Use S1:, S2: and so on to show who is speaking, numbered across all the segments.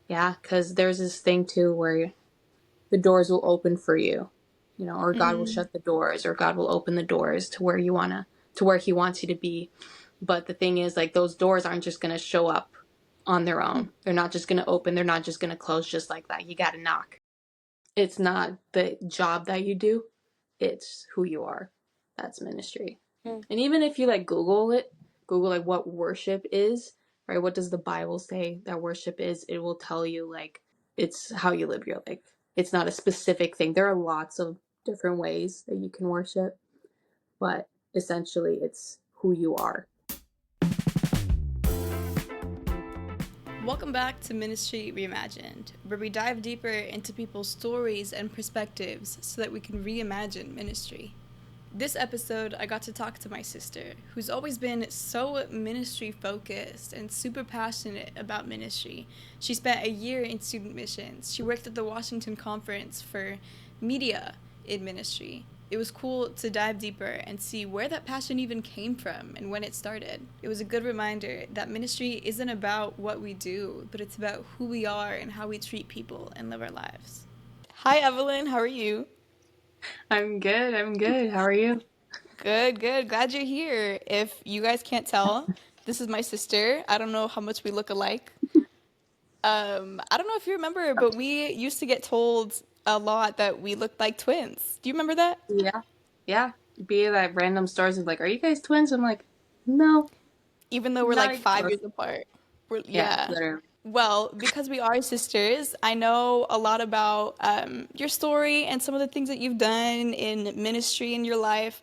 S1: Yeah, because there's this thing too where the doors will open for you, or God will
S2: Mm,
S1: shut the doors, or God will open the doors to where to where He wants you to be. But the thing is, like, those doors aren't just gonna show up on their own. They're not just gonna open. They're not just gonna close just like that. You gotta knock. It's not the job that you do. It's who you are. That's ministry.
S2: mm,
S1: And even if you like Google like what worship is, right? What does the Bible say that worship is? It will tell you like it's how you live your life. It's not a specific thing. There are lots of different ways that you can worship, but essentially it's who you are.
S2: Welcome back to Ministry Reimagined, where we dive deeper into people's stories and perspectives so that we can reimagine ministry. This episode, I got to talk to my sister, who's always been so ministry focused and super passionate about ministry. She spent a year in student missions. She worked at the Washington Conference for media in ministry. It was cool to dive deeper and see where that passion even came from and when it started. It was a good reminder that ministry isn't about what we do, but it's about who we are and how we treat people and live our lives. Hi, Evelyn. How are you?
S1: I'm good. I'm good. How are you?
S2: Good, good. Glad you're here. If you guys can't tell, this is my sister. I don't know how much we look alike. I don't know if you remember, but we used to get told a lot that we looked like twins. Do you remember that?
S1: Yeah. Yeah. Be at random stores and like, are you guys twins? I'm like, no,
S2: Even though we're
S1: not
S2: like
S1: even
S2: five
S1: close.
S2: years apart.
S1: Yeah,
S2: Yeah.
S1: literally.
S2: Well, because we are sisters, I know a lot about your story and some of the things that you've done in ministry in your life.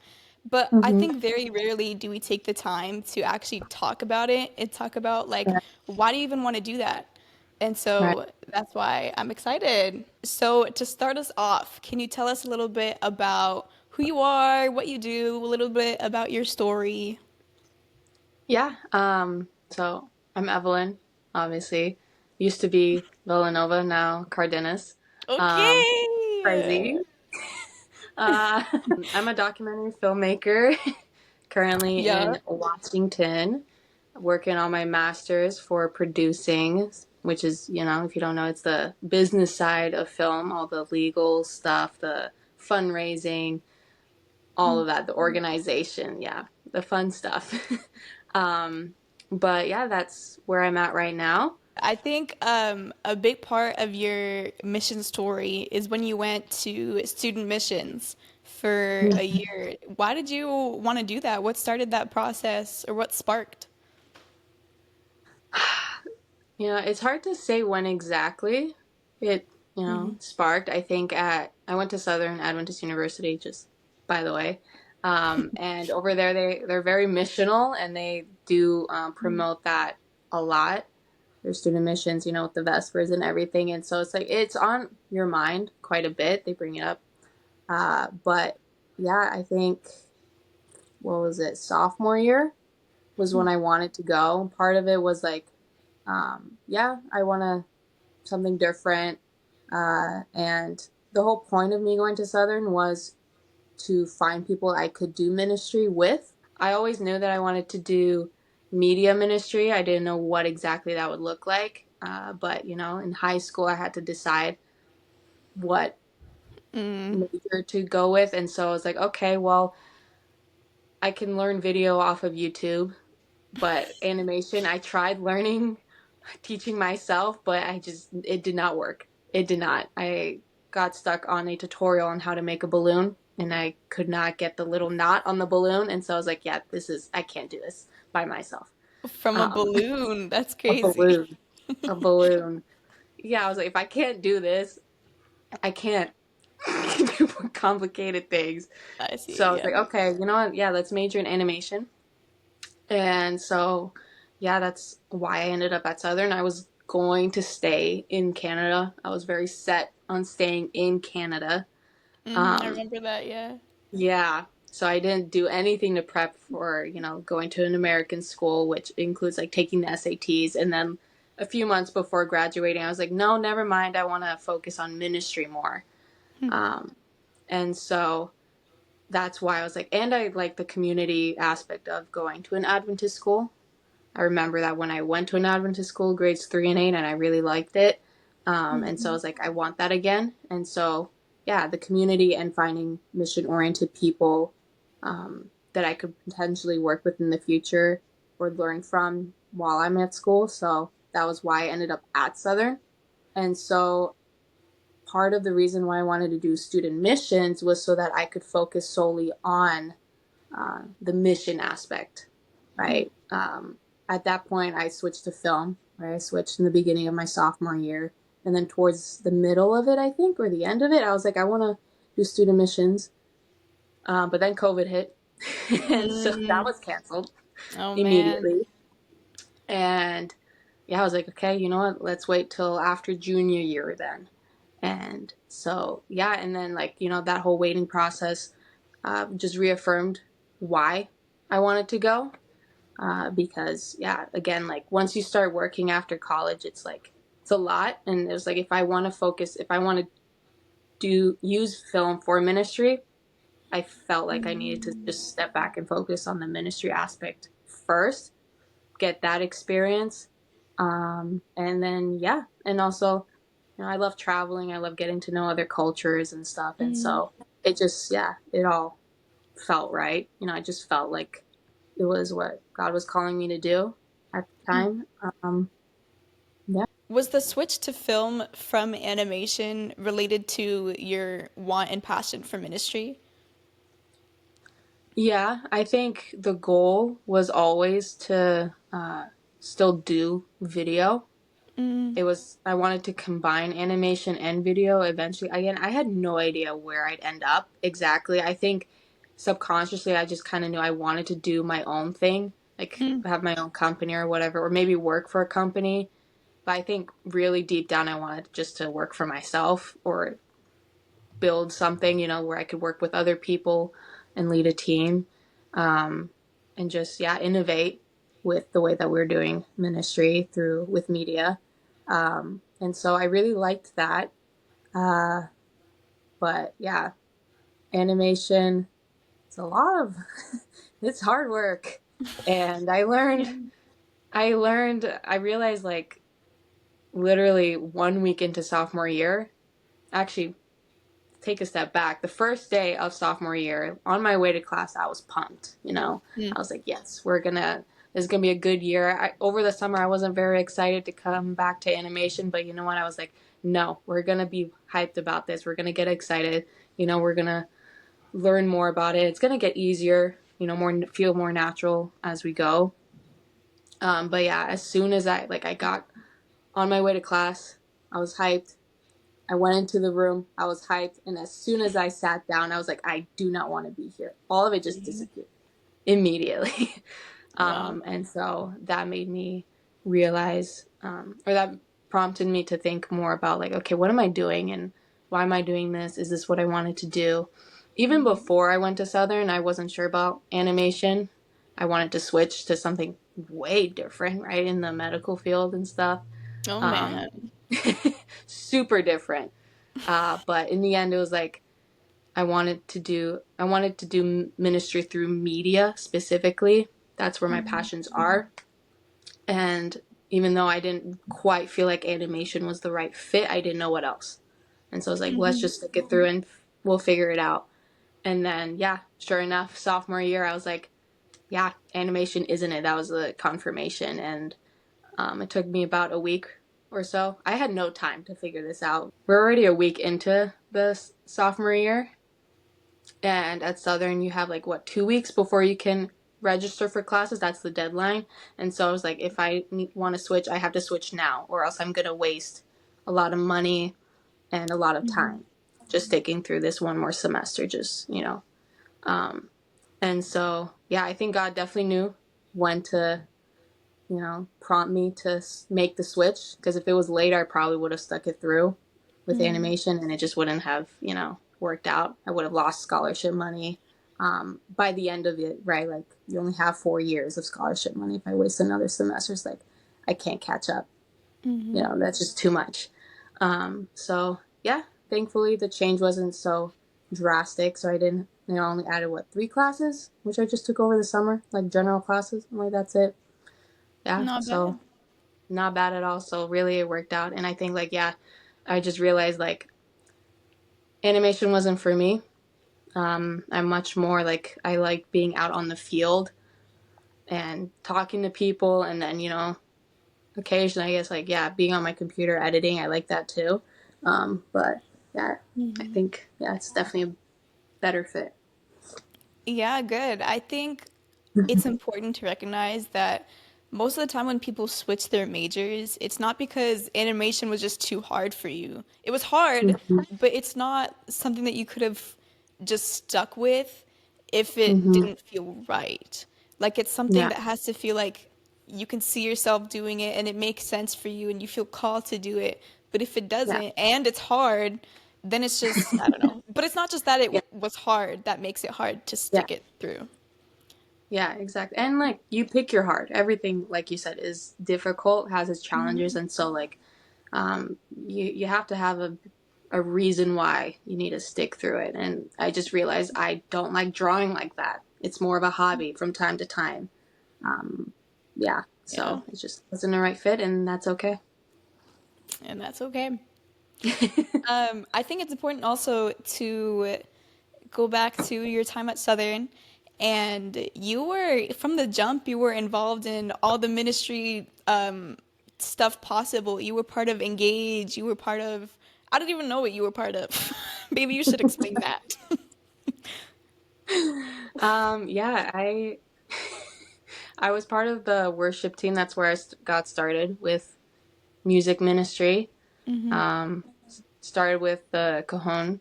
S2: But I
S1: Hmm.
S2: think very rarely do we take the time to actually talk about it and talk about, like,
S1: Yeah.
S2: why do you even want to do that? And
S1: Right.
S2: so that's why I'm excited. So, to start us off, can you tell us a little bit about who you are, what you do, a little bit about your story?
S1: Yeah. So I'm Evelyn, obviously. Used to be Villanova, now Cardenas. Um,
S2: Okay.
S1: crazy. Uh, I'm a documentary filmmaker, currently
S2: Yeah.
S1: in Washington, working on my master's for producing, which is, if you don't know, it's the business side of film, all the legal stuff, the fundraising, all of that, the organization, yeah, the fun stuff. um, but yeah, that's where I'm at right now.
S2: I think a big part of your mission story is when you went to student missions for a year. Why did you want to do that? What started that process or what sparked?
S1: It's hard to say when exactly it,
S2: Hmm.
S1: sparked. I think I went to Southern Adventist University, just by the way. And over there, they're very missional and they do promote that a lot. Their student missions, with the Vespers and everything. And so it's like, it's on your mind quite a bit. They bring it up. But yeah, I think, what was it, sophomore year was when I wanted to go. Part of it was like, yeah, I want to something different. And the whole point of me going to Southern was to find people I could do ministry with. I always knew that I wanted to do media ministry. I didn't know what exactly that would look like. But, in high school, I had to decide what
S2: Mm.
S1: major to go with. And so I was like, okay, well, I can learn video off of YouTube, but animation, I tried learning, teaching myself, but it did not work. It did not. I got stuck on a tutorial on how to make a balloon and I could not get the little knot on the balloon. And so I was like, yeah, I can't do this by myself.
S2: From a
S1: Um,
S2: balloon. That's
S1: a
S2: crazy.
S1: balloon, a balloon. Yeah, I was like, if I can't do this, I can't do more complicated things.
S2: I
S1: So I
S2: see.
S1: was
S2: Yeah.
S1: like, okay, you know what? Yeah, let's major in animation. And so, yeah, that's why I ended up at Southern. I was going to stay in Canada. I was very set on staying in Canada.
S2: I
S1: Um,
S2: remember that. Yeah.
S1: yeah. So I didn't do anything to prep for, going to an American school, which includes like taking the SATs. And then a few months before graduating, I was like, no, never mind. I want to focus on ministry more. Um, and so that's why I was like, and I like the community aspect of going to an Adventist school. I remember that when I went to an Adventist school, grades 3 and 8, and I really liked it. And so I was like, I want that again. And so, yeah, the community and finding mission oriented people that I could potentially work with in the future or learn from while I'm at school. So that was why I ended up at Southern. And so part of the reason why I wanted to do student missions was so that I could focus solely on the mission aspect, right? At that point, I switched to film, right? I switched in the beginning of my sophomore year. And then towards the middle of it, I think, or the end of it, I was like, I want to do student missions. But then COVID hit. And so that
S2: Mm.
S1: was canceled
S2: Oh man.
S1: immediately. And yeah, I was like, okay, you know what? Let's wait till after junior year then. And so, yeah, and then like, that whole waiting process just reaffirmed why I wanted to go. Because, yeah, again, like once you start working after college, it's like, it's a lot. And it was like, if I want to focus, if I want to use film for ministry, I felt like I needed to just step back and focus on the ministry aspect first, get that experience. And then, yeah. And also, I love traveling. I love getting to know other cultures and stuff. And so it just, yeah, it all felt right. I just felt like it was what God was calling me to do at the time. Yeah.
S2: Was the switch to film from animation related to your want and passion for ministry?
S1: Yeah, I think the goal was always to still do video. I wanted to combine animation and video eventually. Again, I had no idea where I'd end up exactly. I think subconsciously I just kind of knew I wanted to do my own thing, like have my own company or whatever, or maybe work for a company. But I think really deep down I wanted just to work for myself or build something, where I could work with other people and lead a team, and just, yeah, innovate with the way that we're doing ministry through with media. And so I really liked that. Uh, but yeah, animation, it's a lot of, it's hard work. And I realized like literally 1 week into sophomore year, actually take a step back. The first day of sophomore year, on my way to class, I was pumped. I was like, yes, this is gonna be a good year. Over the summer, I wasn't very excited to come back to animation, but you know what? I was like, no, we're gonna be hyped about this. We're gonna get excited. We're gonna learn more about it. It's gonna get easier. Feel more natural as we go. But yeah, as soon as I got on my way to class, I was hyped. I went into the room. I was hyped. And as soon as I sat down, I was like, I do not want to be here. All of it just disappeared immediately.
S2: Wow.
S1: And so that made me realize, or that prompted me to think more about like, okay, what am I doing and why am I doing this? Is this what I wanted to do? Even before I went to Southern, I wasn't sure about animation. I wanted to switch to something way different, right? In the medical field and stuff.
S2: Oh
S1: Um,
S2: man.
S1: super different. But in the end, it was like I wanted to do ministry through media specifically. That's where my passions are. And even though I didn't quite feel like animation was the right fit, I didn't know what else. And so I was like, let's just stick it through and we'll figure it out. And then, yeah, sure enough, sophomore year, I was like, yeah, animation isn't it. That was the confirmation. And it took me about a week or so. I had no time to figure this out. We're already a week into the sophomore year. And at Southern, you have like, what, 2 weeks before you can register for classes? That's the deadline. And so I was like, if I want to switch, I have to switch now, or else I'm going to waste a lot of money and a lot of time just sticking through this one more semester, Um, and so, yeah, I think God definitely knew when to prompt me to make the switch. Because if it was later, I probably would have stuck it through with animation and it just wouldn't have, worked out. I would have lost scholarship money by the end of it, right? Like, you only have 4 years of scholarship money. If I waste another semester, it's like, I can't catch up. That's just too much. So, yeah, thankfully the change wasn't so drastic. So I didn't, only added, what, 3 classes, which I just took over the summer, like general classes. I'm like, that's it. Yeah,
S2: Not bad.
S1: so not bad at all. So really it worked out. And I think like, yeah, I just realized like animation wasn't for me. I'm much more like, I like being out on the field and talking to people. And then, occasionally I guess like, yeah, being on my computer editing, I like that too. But yeah, I think, yeah, it's definitely a better fit.
S2: Yeah, good. I think it's important to recognize that most of the time when people switch their majors, it's not because animation was just too hard for you. It was hard,
S1: Hmm.
S2: but it's not something that you could have just stuck with if it
S1: Hmm.
S2: didn't feel right. Like it's something
S1: Yeah.
S2: that has to feel like you can see yourself doing it and it makes sense for you and you feel called to do it. But if it
S1: Yeah.
S2: doesn't and it's hard, then it's just, I don't know. But it's not just that it
S1: Yeah.
S2: was hard that makes it hard to
S1: Yeah.
S2: stick it through.
S1: Yeah, exactly. And like you pick your heart. Everything, like you said, is difficult, has its challenges, and so like you have to have a reason why you need to stick through it. And I just realized I don't like drawing like that. It's more of a hobby from time to time. Um, yeah,
S2: Yeah.
S1: so it just wasn't the right fit, and that's okay.
S2: And that's okay. I think it's important also to go back to your time at Southern. And you were, from the jump, you were involved in all the ministry stuff possible. You were part of Engage. You were part of, I don't even know what you were part of. Maybe you should explain that.
S1: Yeah, I was part of the worship team. That's where I got started with music ministry. Um, Started with the cajon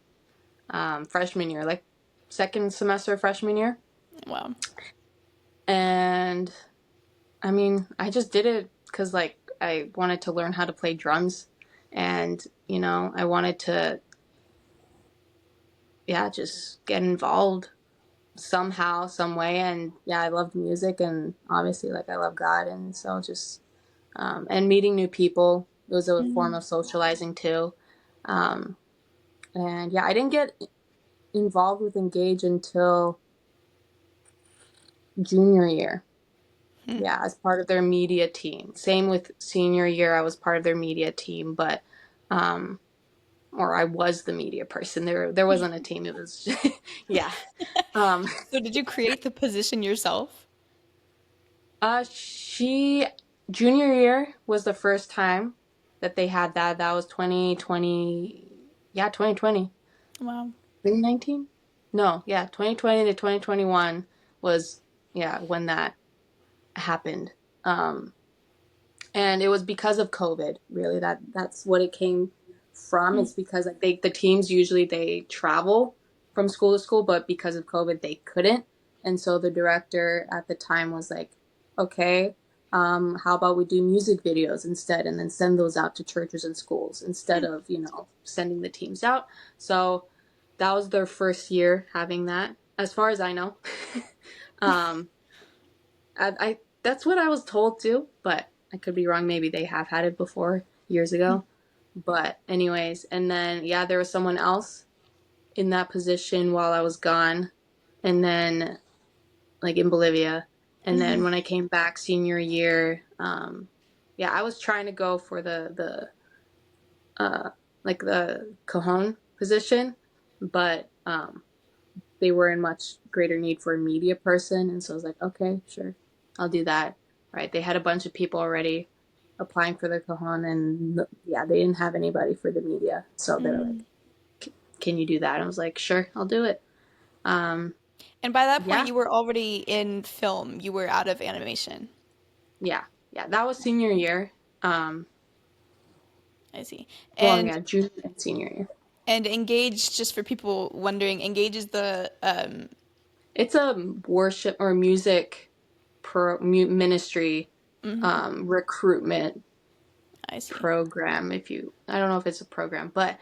S1: freshman year, like second semester of freshman year.
S2: Wow.
S1: And I mean, I just did it because like I wanted to learn how to play drums, and I wanted to, yeah, just get involved somehow, some way. And yeah, I loved music, and obviously like I love God, and so just and meeting new people. It was a form of socializing too. Um, and yeah, I didn't get involved with Engage until junior year. Yeah, as part of their media team. Same with senior year, I was part of their media team, but um or I was the media person. There wasn't a team. It was yeah. Um
S2: So did you create the position yourself?
S1: she Junior year was the first time that they had that. That was 2020. Yeah, 2020.
S2: Wow.
S1: 2019? No, yeah, 2020 to 2021 was, yeah, when that happened. Um and it was because of COVID, really. That's what it came from. It's because like the teams usually they travel from school to school, but because of COVID they couldn't. And so the director at the time was like, okay, how about we do music videos instead, and then send those out to churches and schools instead of sending the teams out. So that was their first year having that, as far as I know. um, I that's what I was told too, but I could be wrong. Maybe they have had it before years ago. But anyways, and then yeah, there was someone else in that position while I was gone, and then like in Bolivia, and then when I came back senior year, yeah, I was trying to go for uh like the cajon position, but they were in much greater need for a media person, and so I was like, okay, sure, I'll do that. Right? They had a bunch of people already applying for the cajon, and yeah, they didn't have anybody for the media, so they were like, "Can you do that?" And I was like, "Sure, I'll do it." Um,
S2: And by that point,
S1: yeah,
S2: you were already in film. You were out of animation.
S1: yeah, yeah. That was senior year. Um,
S2: I see.
S1: well,
S2: And
S1: yeah, junior and senior year.
S2: Engage, just for people wondering, Engage is the
S1: It's a worship or music ministry recruitment
S2: I see.
S1: program. If you I don't know if it's a program, but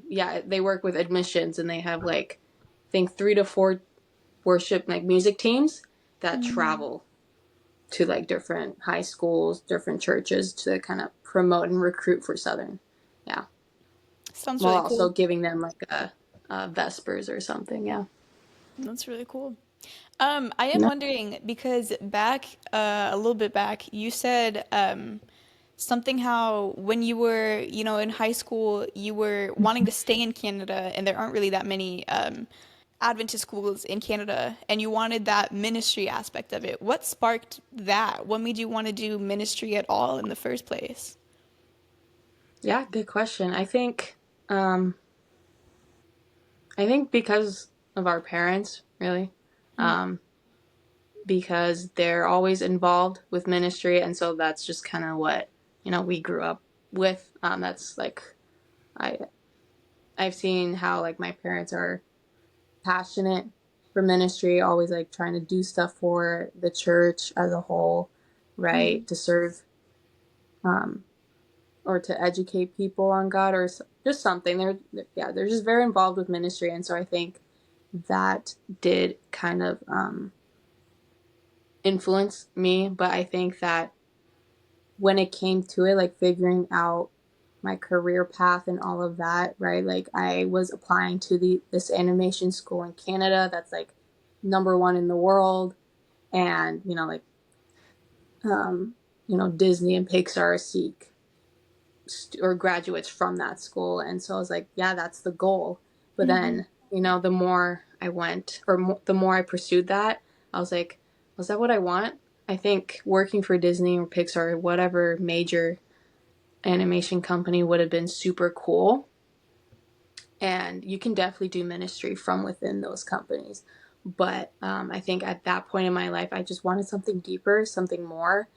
S1: yeah, they work with admissions, and they have like I think 3 to 4 worship like music teams that travel to like different high schools, different churches to kind of promote and recruit for Southern. Yeah,
S2: Sounds
S1: while
S2: really
S1: also
S2: cool.
S1: giving them like a vespers or something. Yeah.
S2: That's really cool. I am
S1: No.
S2: wondering because back a little bit back, you said something how when you were, in high school, you were wanting to stay in Canada, and there aren't really that many Adventist schools in Canada, and you wanted that ministry aspect of it. What sparked that? What made you want to do ministry at all in the first place?
S1: Yeah, good question. Um, I think because of our parents, really, um, because they're always involved with ministry, and so that's just kind of what we grew up with. That's like I I've seen how like my parents are passionate for ministry, always like trying to do stuff for the church as a whole,
S2: Mm-hmm.
S1: right? To serve, um, or to educate people on God, or just something. Yeah, they're just very involved with ministry, and so I think that did kind of influence me. But I think that when it came to it, like figuring out my career path and all of that, right? Like I was applying to this animation school in Canada that's like number one in the world, and um, Disney and Pixar seek or graduates from that school, and so I was like, yeah, that's the goal. But
S2: Mm-hmm.
S1: then the more I went, or the more I pursued that, I was like, was that what I want? I think working for Disney or Pixar or whatever major animation company would have been super cool, and you can definitely do ministry from within those companies. But I think at that point in my life, I just wanted something deeper, something more.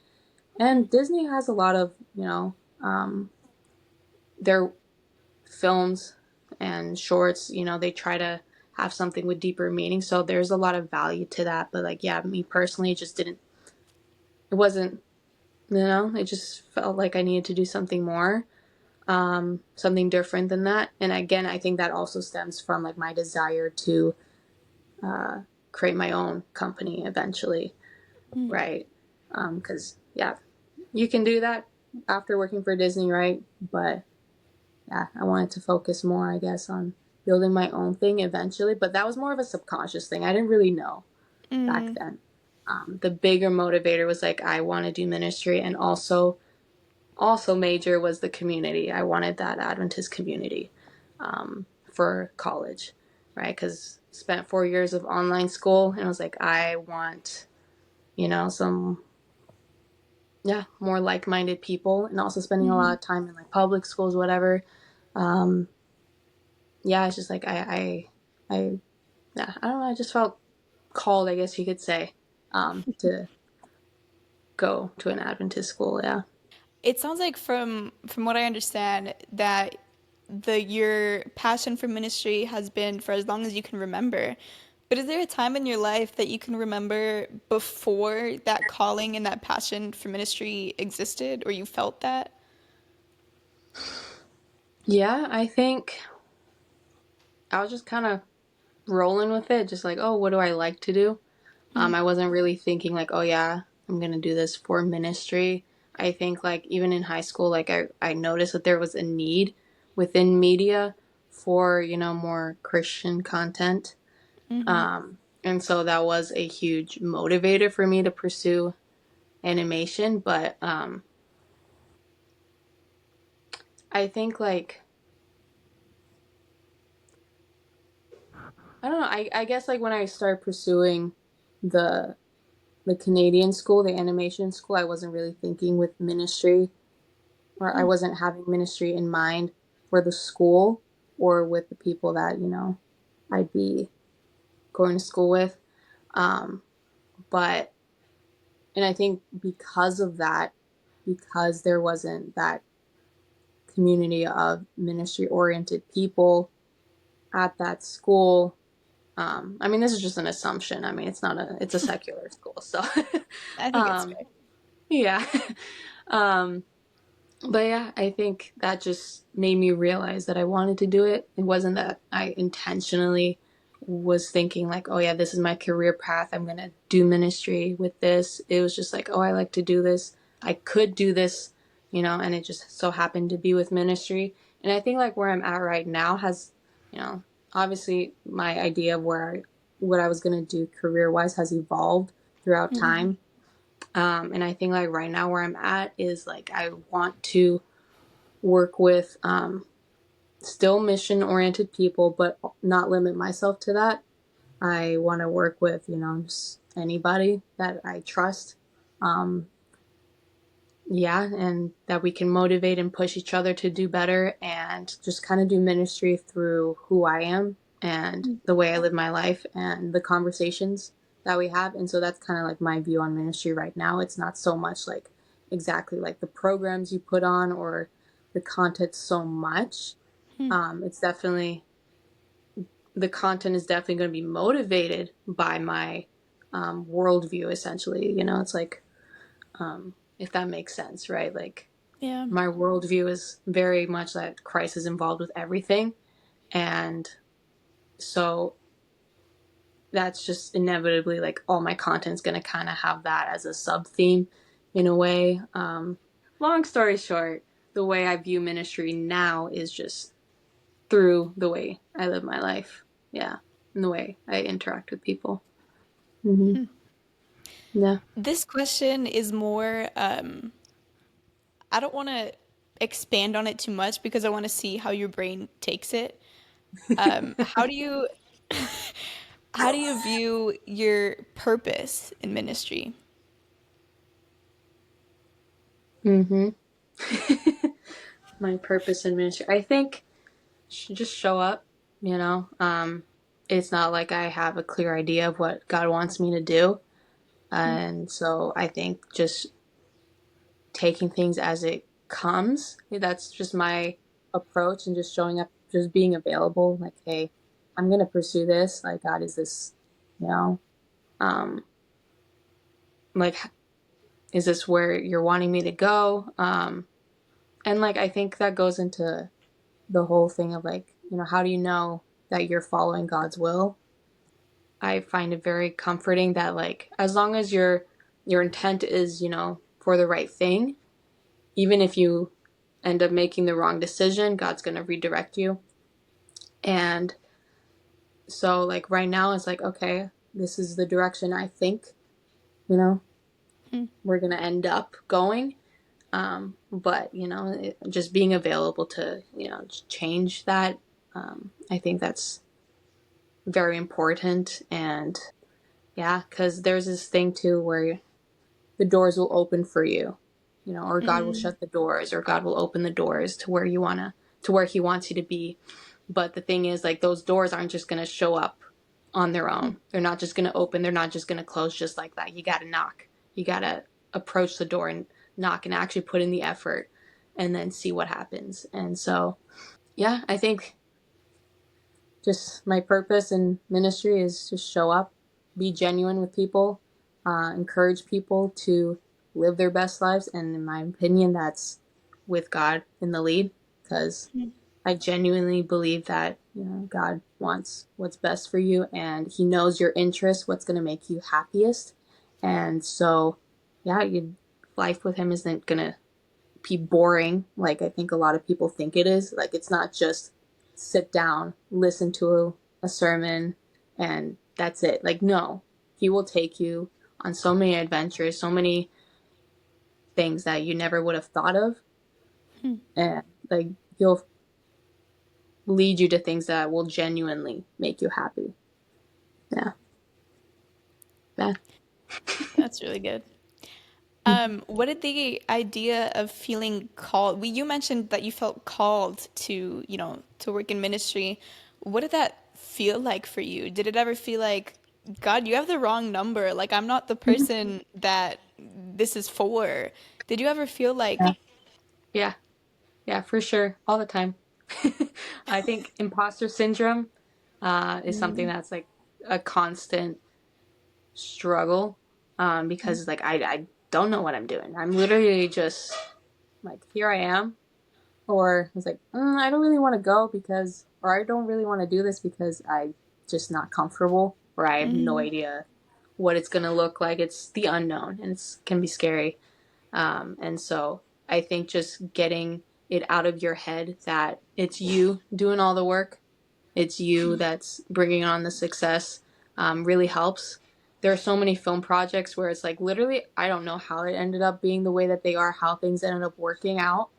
S1: And Disney has a lot of their films and shorts, they try to have something with deeper meaning, so there's a lot of value to that. But like, yeah, me personally, it just didn't, it wasn't, it just felt like I needed to do something more, something different than that. And again, I think that also stems from like my desire to uh, create my own company eventually, right? Because yeah, you can do that after working for Disney, right? But yeah, I wanted to focus more, I guess, on building my own thing eventually. But that was more of a subconscious thing. I didn't really know back
S2: Mm-hmm.
S1: then. The bigger motivator was like I want to do ministry, and also major was the community. I wanted that Adventist community for college, right? Because spent 4 years of online school, and I was like, I want some more like-minded people, and also spending a lot
S2: Mm-hmm.
S1: of time in like public schools, whatever. Um, yeah, it's just like I yeah, I don't know. I just felt called, I guess you could say, to go to an Adventist school. Yeah.
S2: It sounds like from what I understand that your passion for ministry has been for as long as you can remember. But is there a time in your life that you can remember before that calling and that passion for ministry existed, or you felt that?
S1: Yeah, I think I was just kind of rolling with it, just like, oh, what do I like to do? I wasn't really thinking like, oh yeah, I'm gonna do this for ministry. I think like even in high school, like I noticed that there was a need within media for more Christian content.
S2: Mm-hmm.
S1: And so that was a huge motivator for me to pursue animation. But I think like I don't know. I guess like when I started pursuing the the Canadian school, the animation school, I wasn't really thinking with ministry, or I wasn't having ministry in mind for the school or with the people that I'd be going to school with. Um, but and I think because of that, because there wasn't that community of ministry oriented people at that school. I mean, this is just an assumption. I mean, it's a secular school. So,
S2: I think it's
S1: um,
S2: fair.
S1: yeah. um, but yeah, I think that just made me realize that I wanted to do it. It wasn't that I intentionally was thinking like, oh yeah, this is my career path. I'm going to do ministry with this. It was just like, oh, I like to do this. I could do this, and it just so happened to be with ministry. And I think like where I'm at right now has, you know, obviously my idea of what I was going to do career wise has evolved throughout time. And I think like right now where I'm at is like I want to work with still mission oriented people, but not limit myself to that. I want to work with, just anybody that I trust. Um, yeah, and that we can motivate and push each other to do better and just kind of do ministry through who I am and the way I live my life and the conversations that we have. And so that's kind of like my view on ministry right now. It's not so much like exactly like the programs you put on or the content so much. It's definitely, the content is definitely going to be motivated by my worldview, essentially. It's like, if that makes sense, right? Like,
S2: Yeah.
S1: my worldview is very much that Christ is involved with everything. And so that's just inevitably like all my content's going to kind of have that as a sub theme in a way. Long story short, the way I view ministry now is just through the way I live my life. Yeah. And the way I interact with people. Mm-hmm. Yeah.
S2: This question is more, I don't want to expand on it too much because I want to see how your brain takes it. How do you how do you view your purpose in ministry?
S1: Mm-hmm. My purpose in ministry, I think, should just show up, you know. It's not like I have a clear idea of what God wants me to do. And so I think just taking things as it comes, that's just my approach, and just showing up, just being available. Like, hey, I'm going to pursue this. Like, God, is this, you know, um, like, is this where you're wanting me to go? And like, I think that goes into the whole thing of like, how do you know that you're following God's will? I find it very comforting that like as long as your intent is, for the right thing, even if you end up making the wrong decision, God's going to redirect you. And so like right now it's like, okay, this is the direction I think, you know, we're going to end up going. But just being available to, change that. I think that's very important. And yeah, because there's this thing too where the doors will open for you, or God will shut the doors, or God will open the doors to where to where He wants you to be. But the thing is, like, those doors aren't just going to show up on their own. They're not just going to open. They're not just going to close just like that. You got to knock. You got to approach the door and knock and actually put in the effort and then see what happens. And so, yeah, I think just my purpose in ministry is just show up, be genuine with people, encourage people to live their best lives. And in my opinion, that's with God in the lead, because I genuinely believe that, God wants what's best for you, and He knows your interests, what's going to make you happiest. And so, yeah, life with Him isn't going to be boring like I think a lot of people think it is. Like, it's not just sit down, listen to a sermon, and that's it. Like, no, He will take you on so many adventures, so many things that you never would have thought of. And like, He'll lead you to things that will genuinely make you happy. Yeah. Yeah.
S2: That's really good. What did the idea of feeling called? You mentioned that you felt called to, to work in ministry. What did that feel like for you? Did it ever feel like, God, you have the wrong number? Like, I'm not the person that this is for. Did you ever feel like,
S1: Yeah. Yeah. Yeah, for sure. All the time. I think imposter syndrome is something that's like a constant struggle, because like I don't know what I'm doing. I'm literally just like, here I am, or it's like, I don't really want to go because, or I don't really want to do this because I just not comfortable, or I have no idea what it's gonna look like. It's the unknown, and it's can be scary. And so I think just getting it out of your head that it's you doing all the work, it's you that's bringing on the success, really helps. there are so many film projects where it's like literally I don't know how it ended up being the way that they are, how things ended up working out.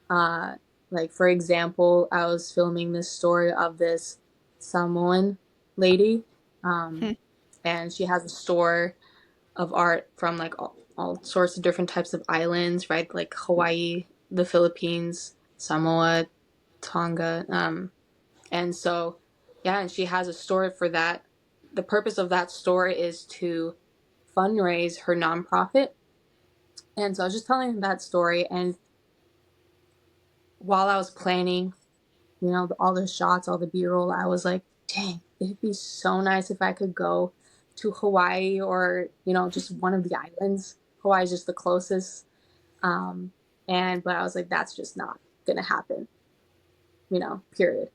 S1: Uh, like for example, I was filming this story of this Samoan lady, um,
S2: Hmm.
S1: and she has a store of art from like all sorts of different types of islands, right? Like Hawaii, the Philippines, Samoa, Tonga, and so yeah, and she has a store for that. The purpose of that store is to fundraise her nonprofit. And so I was just telling that story, and while I was planning, all the shots, all the B-roll, I was like, dang, it'd be so nice if I could go to Hawaii or, just one of the islands. Hawaii is just the closest. Um, but I was like, that's just not gonna happen, period.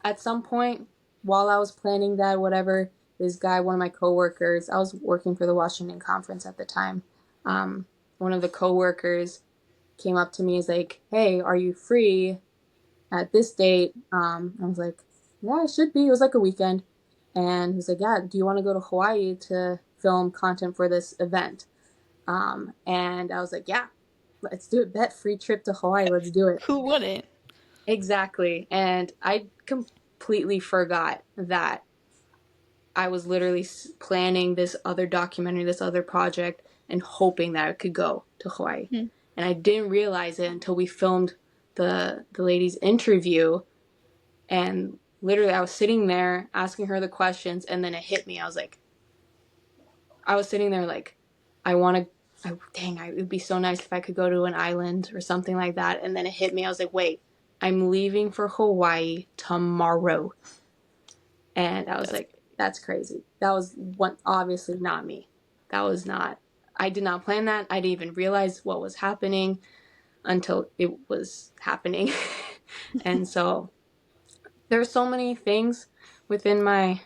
S1: At some point, while I was planning that, whatever, this guy, one of my coworkers, I was working for the Washington conference at the time. Um, One of the coworkers came up to me, is like, hey, are you free at this date? I was like, yeah, I should be. It was like a weekend. And he's like, yeah, do you want to go to Hawaii to film content for this event? And I was like, yeah, let's do it. Bet free trip to Hawaii. Let's do it.
S2: Who wouldn't?
S1: Exactly. And I completely forgot that I was literally planning this other documentary, this other project, and hoping that I could go to Hawaii.
S2: Hmm.
S1: And I didn't realize it until we filmed the lady's interview. And literally, I was sitting there asking her the questions, and then it hit me. I was sitting there like, I want to. It would be so nice if I could go to an island or something like that. And then it hit me. I was like, wait, I'm leaving for Hawaii tomorrow. And I was
S2: That's
S1: like, that's crazy. That was one, obviously not me. That was not, I did not plan that. I didn't even realize what was happening until it was happening. And so there are so many things within my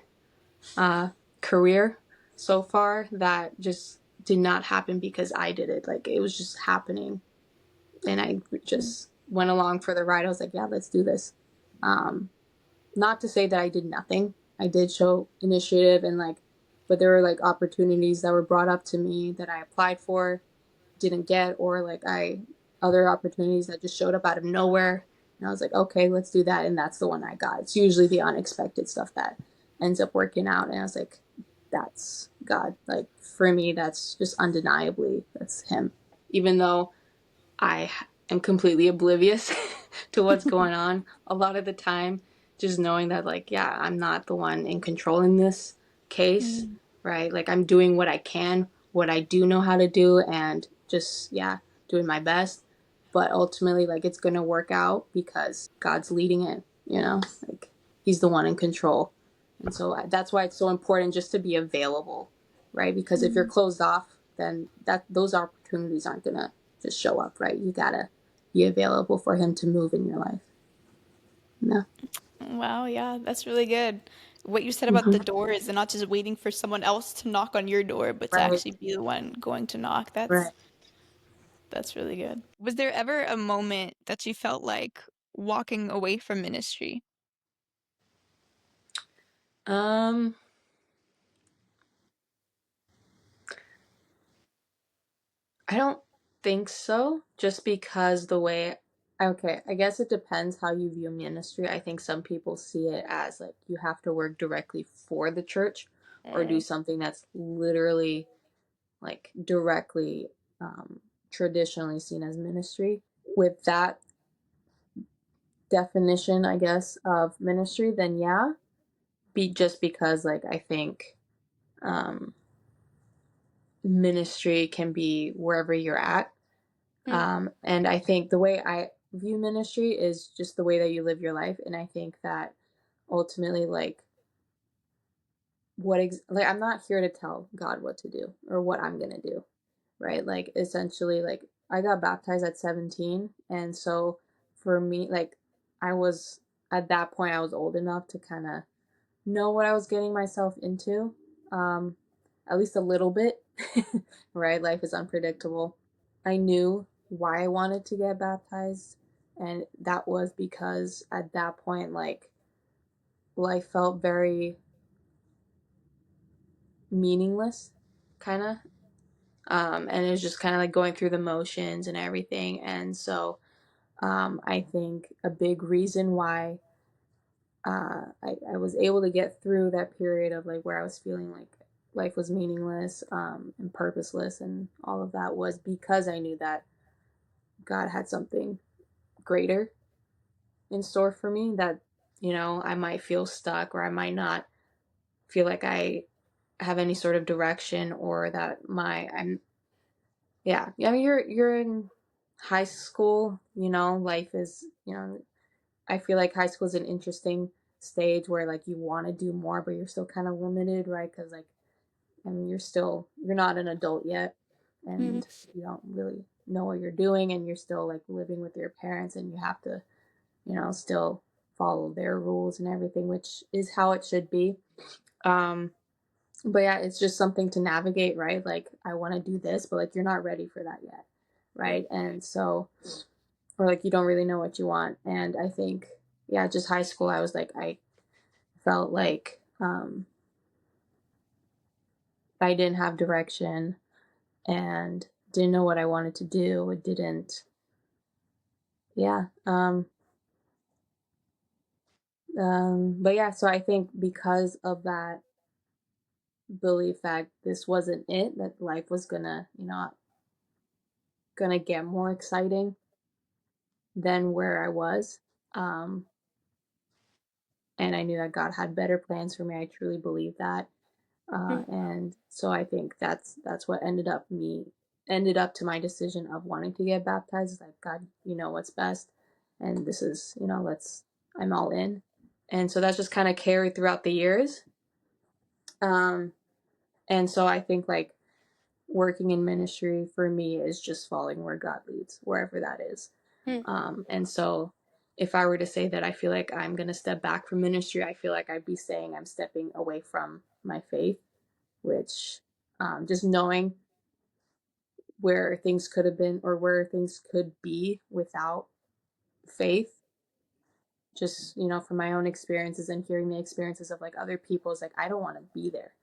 S1: uh, career so far that just did not happen because I did it. Like it was just happening. And I just went along for the ride. I was like, yeah, let's do this. Um, Not to say that I did nothing. I did show initiative and but there were like opportunities that were brought up to me that I applied for, didn't get, or like other opportunities that just showed up out of nowhere. And I was like, okay, let's do that. And that's the one I got. It's usually the unexpected stuff that ends up working out. And I was like, that's God. Like for me, that's just undeniably, that's him. Even though I am completely oblivious to what's going on a lot of the time. Just knowing that, like, yeah, I'm not the one in control in this case,
S2: mm,
S1: right? Like, I'm doing what I can, what I do know how to do, and just, yeah, doing my best. But ultimately, like, it's going to work out because God's leading it, Like, He's the one in control. And so that's why it's so important just to be available, right? Because if you're
S2: mm.
S1: closed off, then those opportunities aren't going to just show up, right? You gotta be available for him to move in your life. No.
S2: Wow, yeah, that's really good. What you said about the
S1: Mm-hmm.
S2: doors and not just waiting for someone else to knock on your door, but to
S1: Right.
S2: actually be the one going to knock.
S1: Right.
S2: That's really good. Was there ever a moment that you felt like walking away from ministry?
S1: Um, I don't think so. Just because okay, I guess it depends how you view ministry. I think some people see it as like you have to work directly for the church or do
S2: Mm,
S1: something that's literally like directly traditionally seen as ministry. With that definition, I guess, of ministry, then yeah, just because like I think um, ministry can be wherever you're at,
S2: mm,
S1: and I think the way I view ministry is just the way that you live your life, and I think that ultimately like like I'm not here to tell God what to do or what I'm gonna do, right? Like essentially like I got baptized at 17, and so for me like I was at that point I was old enough to kind of know what I was getting myself into, um, at least a little bit, right? Life is unpredictable. I knew why I wanted to get baptized, and that was because at that point, like, life felt very meaningless. kind of. And it was just kind of like going through the motions and everything. And so I think a big reason why I was able to get through that period of like where I was feeling like life was meaningless and purposeless and all of that was because I knew that God had something greater in store for me, that, you know, I might feel stuck or I might not feel like I have any sort of direction, or that I'm yeah. I mean, you're in high school, you know, life is, you know, I feel like high school is an interesting stage where like you want to do more, but you're still kind of limited, right? Because like, I mean, you're not an adult yet,
S2: Mm-hmm.
S1: and you don't really know what you're doing, and you're still like living with your parents, and you have to, you know, still follow their rules and everything, which is how it should be. Um, but yeah, it's just something to navigate, right? Like, I want to do this, but like, you're not ready for that yet, right? And so, or like, you don't really know what you want. And I think, yeah, just high school, I was like, I felt like I didn't have direction and didn't know what I wanted to do. It didn't, yeah. But yeah, so I think because of that belief that this wasn't it, that life was gonna, you know, gonna get more exciting than where I was. Um, and I knew that God had better plans for me. I truly believe that. And so I think that's what ended up to my decision of wanting to get baptized. Like, God, you know what's best, and this is, you know, I'm all in. And so that's just kind of carried throughout the years. Um, and so I think like working in ministry for me is just following where God leads, wherever that is. And so if I were to say that I feel like I'm going to step back from ministry, I feel like I'd be saying I'm stepping away from my faith, which just knowing where things could have been or where things could be without faith, just, you know, from my own experiences and hearing the experiences of like other people's, like, I don't want to be there.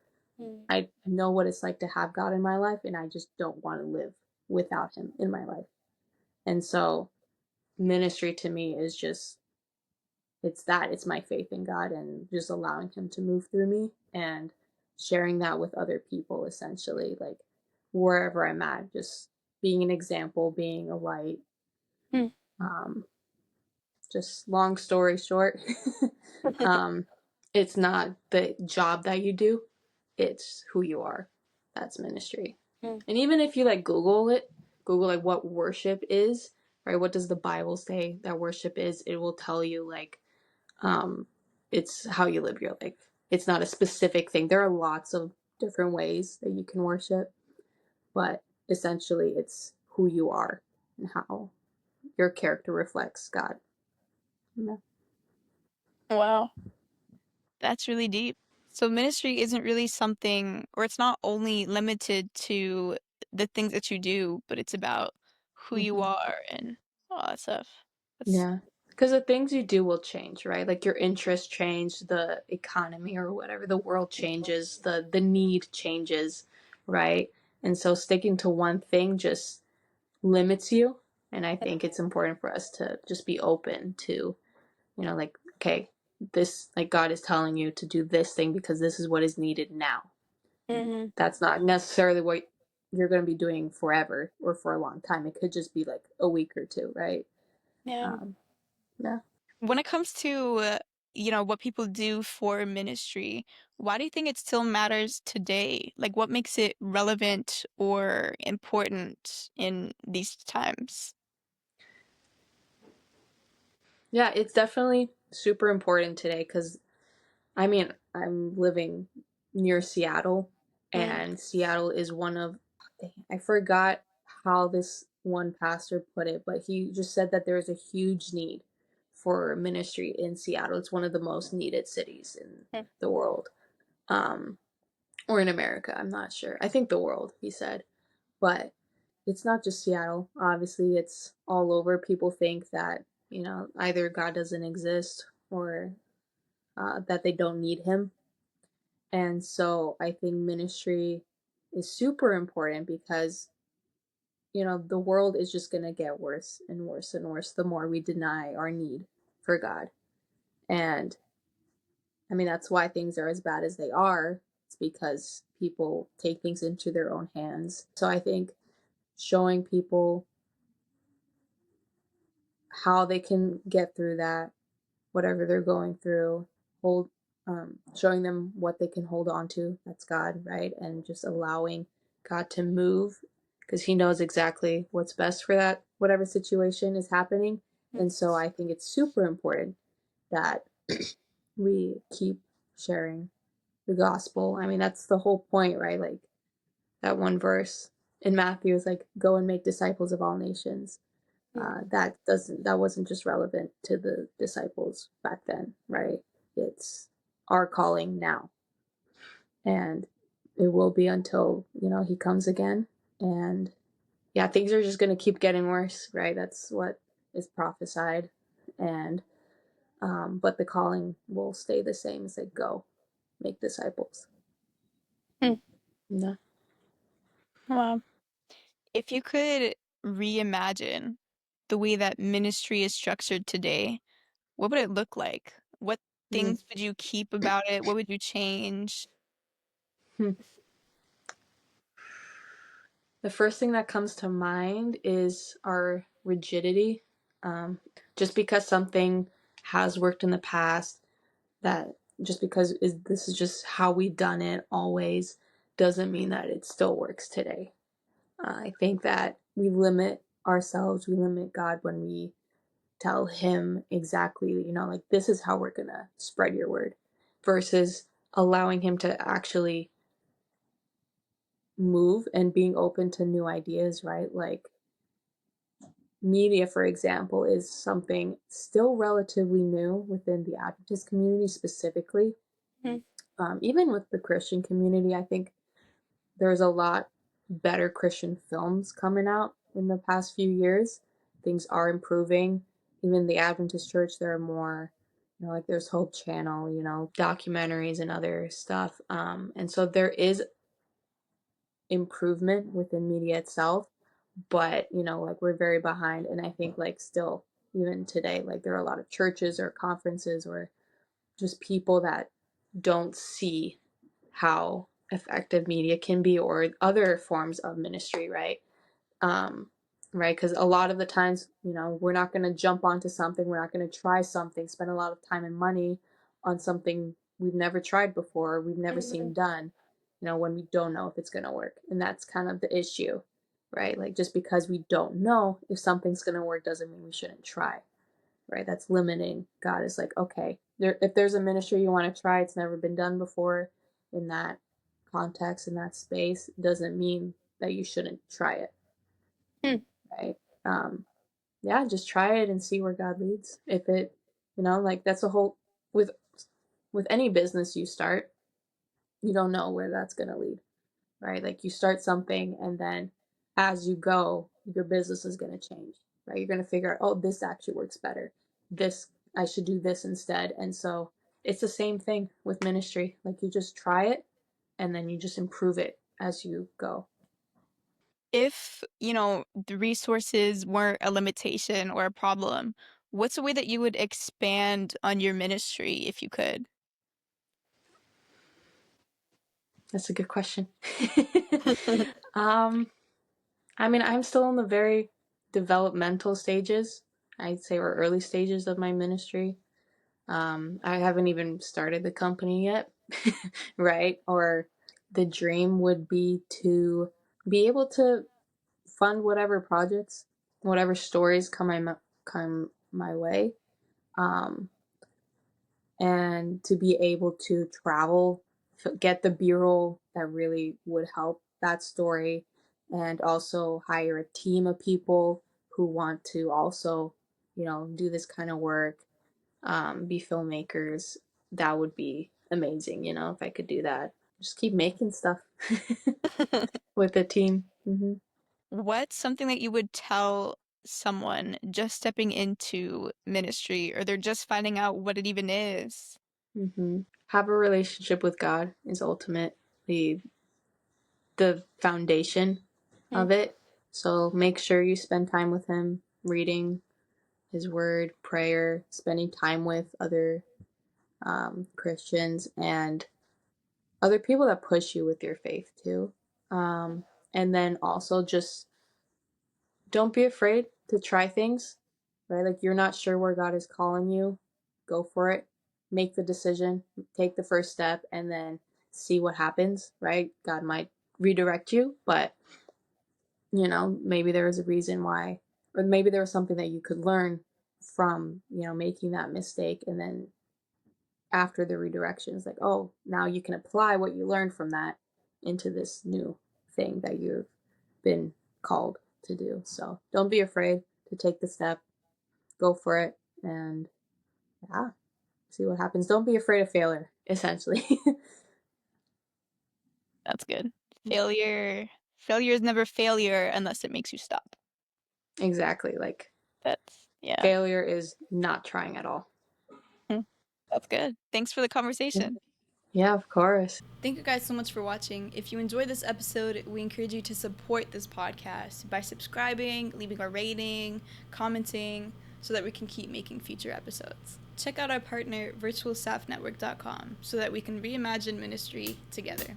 S1: I know what it's like to have God in my life, and I just don't want to live without him in my life. And so ministry to me is just, it's my faith in God and just allowing him to move through me and sharing that with other people, essentially, like wherever I'm at, just being an example, being a light. um just long story short, um it's not the job that you do, it's who you are. That's ministry. And even if you like Google like what worship is, right? What does the Bible say that worship is? It will tell you like um, it's how you live your life. It's not a specific thing. There are lots of different ways that you can worship, but essentially it's who you are and how your character reflects God. Yeah.
S2: Wow, that's really deep. So ministry isn't really something, or it's not only limited to the things that you do, but it's about who you
S1: Hmm.
S2: are and all that stuff. That's
S1: Yeah. Because the things you do will change, right? Like your interests change, the economy or whatever, the world changes, the need changes, right? And so sticking to one thing just limits you. And I think it's important for us to just be open to, you know, like, okay, this, like, God is telling you to do this thing because this is what is needed now.
S2: hmm
S1: That's not necessarily what you're going to be doing forever or for a long time. It could just be like a week or two, right?
S2: yeah.
S1: Um, yeah.
S2: When it comes to what people do for ministry, why do you think it still matters today? Like, what makes it relevant or important in these times?
S1: Yeah, it's definitely super important today because I mean, I'm living near Seattle,
S2: Mm,
S1: and Seattle is one of, I forgot how this one pastor put it, but he just said that there is a huge need for ministry in Seattle. It's one of the most needed cities in
S2: mm,
S1: the world, um, or in America. I'm not sure. I think the world, he said. But it's not just Seattle. Obviously, it's all over. People think that, you know, either God doesn't exist or that they don't need him. And so I think ministry is super important because, the world is just going to get worse and worse and worse the more we deny our need for God. And I mean, that's why things are as bad as they are. It's because people take things into their own hands. So I think showing people how they can get through that, whatever they're going through, hold, showing them what they can hold on to. That's God, right? And just allowing God to move because He knows exactly what's best for that, whatever situation is happening. And so I think it's super important that we keep sharing the gospel. I mean, that's the whole point, right? Like that one verse in Matthew is like, go and make disciples of all nations. That wasn't just relevant to the disciples back then, right? It's our calling now, and it will be until He comes again. And yeah, things are just going to keep getting worse, right? That's what is prophesied, and but the calling will stay the same. It's like, go make disciples.
S2: Hmm.
S1: Yeah.
S2: Wow. If you could reimagine the way that ministry is structured today, what would it look like? What
S1: Mm.
S2: things would you keep about it? What would you change?
S1: Hmm. The first thing that comes to mind is our rigidity. Um, just because something has worked in the past, that just because this is just how we've done it always, doesn't mean that it still works today. I think that we limit ourselves, we limit God when we tell Him exactly, like this is how we're going to spread your word, versus allowing Him to actually move and being open to new ideas, right? Like media, for example, is something still relatively new within the Adventist community specifically.
S2: Mhm.
S1: Even with the Christian community, I think there's a lot better Christian films coming out in the past few years. Things are improving. Even the Adventist church, there are more, like there's Hope Channel, documentaries and other stuff. And so there is improvement within media itself, but like we're very behind. And I think like still, even today, like there are a lot of churches or conferences or just people that don't see how effective media can be or other forms of ministry, right? um, right? Because a lot of the times, we're not going to jump onto something, we're not going to try something, spend a lot of time and money on something we've never tried before, we've never seen done, when we don't know if it's going to work. And that's kind of the issue, right? Like just because we don't know if something's going to work doesn't mean we shouldn't try, right? That's limiting. God is like, okay, if there's a ministry you want to try, it's never been done before in that context, in that space, doesn't mean that you shouldn't try it,
S2: Hmm.
S1: right? Um, yeah, just try it and see where God leads. If it, like that's a whole with any business you start, you don't know where that's gonna lead, right? Like you start something and then as you go, your business is gonna change, right? You're gonna figure out, oh, this actually works better. This I should do this instead. And so it's the same thing with ministry. Like you just try it and then you just improve it as you go.
S2: If, the resources weren't a limitation or a problem, what's a way that you would expand on your ministry if you could?
S1: That's a good question. um I mean, I'm still in the very developmental stages. I'd say or early stages of my ministry. I haven't even started the company yet, right? Or the dream would be to be able to fund whatever projects, whatever stories come my way. Um, and to be able to travel, get the bureau that really would help that story, and also hire a team of people who want to also, do this kind of work, be filmmakers. That would be amazing, if I could do that. Just keep making stuff with a team.
S2: What's something that you would tell someone just stepping into ministry or they're just finding out what it even is?
S1: Have a relationship with God is ultimately the foundation of it. So make sure you spend time with him, reading his word, prayer, spending time with other Christians and other people that push you with your faith too. And then also just don't be afraid to try things, right? Like you're not sure where God is calling you, go for it, make the decision, take the first step, and then see what happens, right? God might redirect you, but maybe there was a reason why, or maybe there was something that you could learn from, making that mistake. And then after the redirection, it's like, oh, now you can apply what you learned from that into this new thing that you've been called to do. So don't be afraid to take the step, go for it, and yeah, see what happens. Don't be afraid of failure, essentially.
S2: That's good. Failure is never failure unless it makes you stop.
S1: Exactly. Like
S2: Yeah.
S1: failure is not trying at all.
S2: That's good. Thanks for the conversation.
S1: Yeah, of course.
S2: Thank you guys so much for watching. If you enjoyed this episode, we encourage you to support this podcast by subscribing, leaving a rating, commenting, so that we can keep making future episodes. Check out our partner, virtualstaffnetwork.com, so that we can reimagine ministry together.